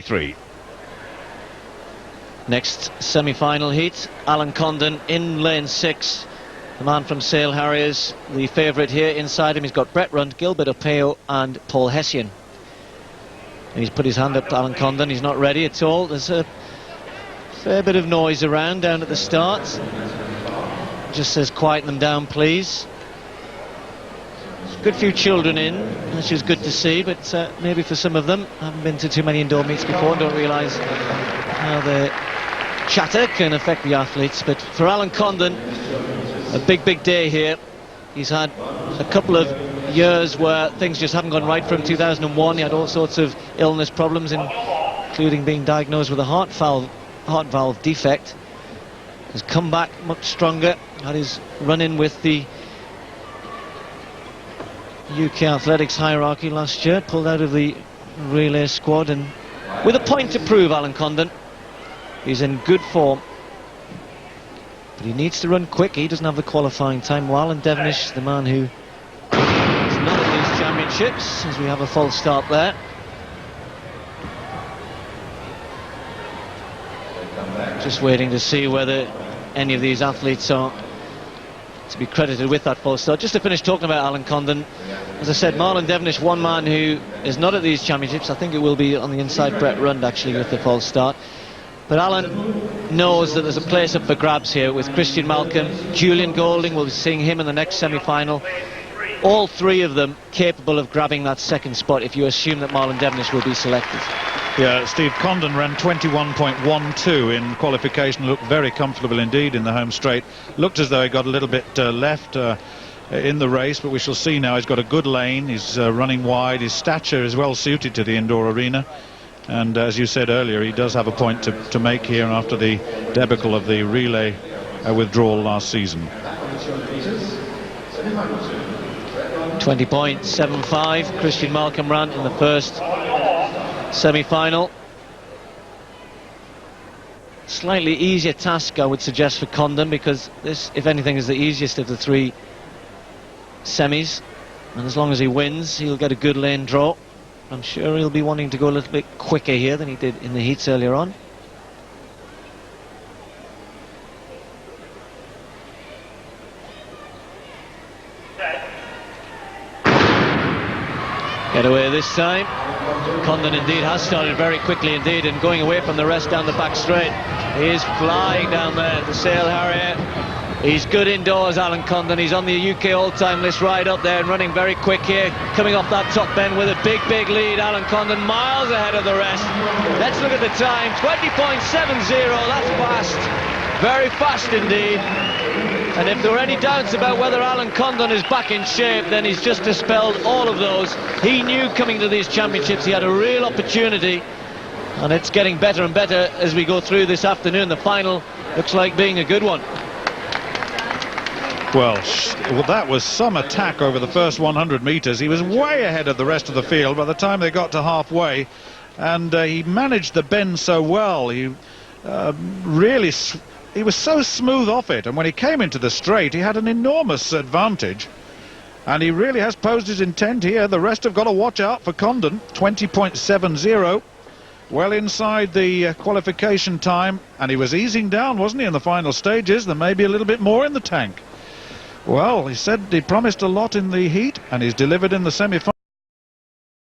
3. Next semi-final heat, Allyn Condon in lane 6. The man from Sale Harriers, the favourite here. Inside him he's got Brett Runt, Gilbert Opeo and Paul Hessian. He's put his hand up to Allyn Condon. He's not ready at all. There's a fair bit of noise around down at the start. Just says quieten them down please. Good few children in, which is good to see, but maybe for some of them, I haven't been to too many indoor meets before and don't realise how the chatter can affect the athletes. But for Allyn Condon, a big day here. He's had a couple of years where things just haven't gone right for him. 2001 he had all sorts of illness problems, including being diagnosed with a heart valve defect. Has come back much stronger, had his run-in with the UK Athletics hierarchy last year, pulled out of the relay squad, and with a point to prove, Allyn Condon. He's in good form, but he needs to run quick. He doesn't have the qualifying time. While Alan Devenish, the man who is not at these championships, as we have a false start there. Just waiting to see whether any of these athletes are to be credited with that false start. Just to finish talking about Allyn Condon, as I said, Marlon Devenish, one man who is not at these championships. I think it will be on the inside Brett Rund actually with the false start. But Alan knows that there's a place up for grabs here with Christian Malcolm, Julian Golding. We'll be seeing him in the next semi-final. All three of them capable of grabbing that second spot if you assume that Marlon Devenish will be selected. Yeah, Steve Condon ran 21.12 in qualification, looked very comfortable indeed in the home straight. Looked as though he got a little bit left in the race, but we shall see now. He's got a good lane, he's running wide, his stature is well suited to the indoor arena, and as you said earlier, he does have a point to make here after the debacle of the relay withdrawal last season. 20.75 Christian Malcolm ran in the first semi-final. Slightly easier task, I would suggest, for Condon, because this, if anything, is the easiest of the three semis, and as long as he wins, he'll get a good lane draw. I'm sure he'll be wanting to go a little bit quicker here than he did in the heats earlier on. Get away this time. Condon indeed has started very quickly indeed, and going away from the rest down the back straight. He is flying down there, the Sale Harrier. He's good indoors, Allyn Condon. He's on the UK all-time list right up there and running very quick here. Coming off that top bend with a big lead. Allyn Condon miles ahead of the rest. Let's look at the time. 20.70. That's fast. Very fast indeed. And if there were any doubts about whether Allyn Condon is back in shape, then he's just dispelled all of those. He knew coming to these championships he had a real opportunity, and it's getting better and better as we go through this afternoon. The final looks like being a good one. Well, that was some attack over the first 100 metres. He was way ahead of the rest of the field by the time they got to halfway, and he managed the bend so well. He was so smooth off it, and when he came into the straight he had an enormous advantage, and he really has posed his intent here. The rest have got to watch out for Condon. 20.70, well inside the qualification time, and he was easing down, wasn't he, in the final stages? There may be a little bit more in the tank. Well, he said he promised a lot in the heat, and he's delivered in the semi-final.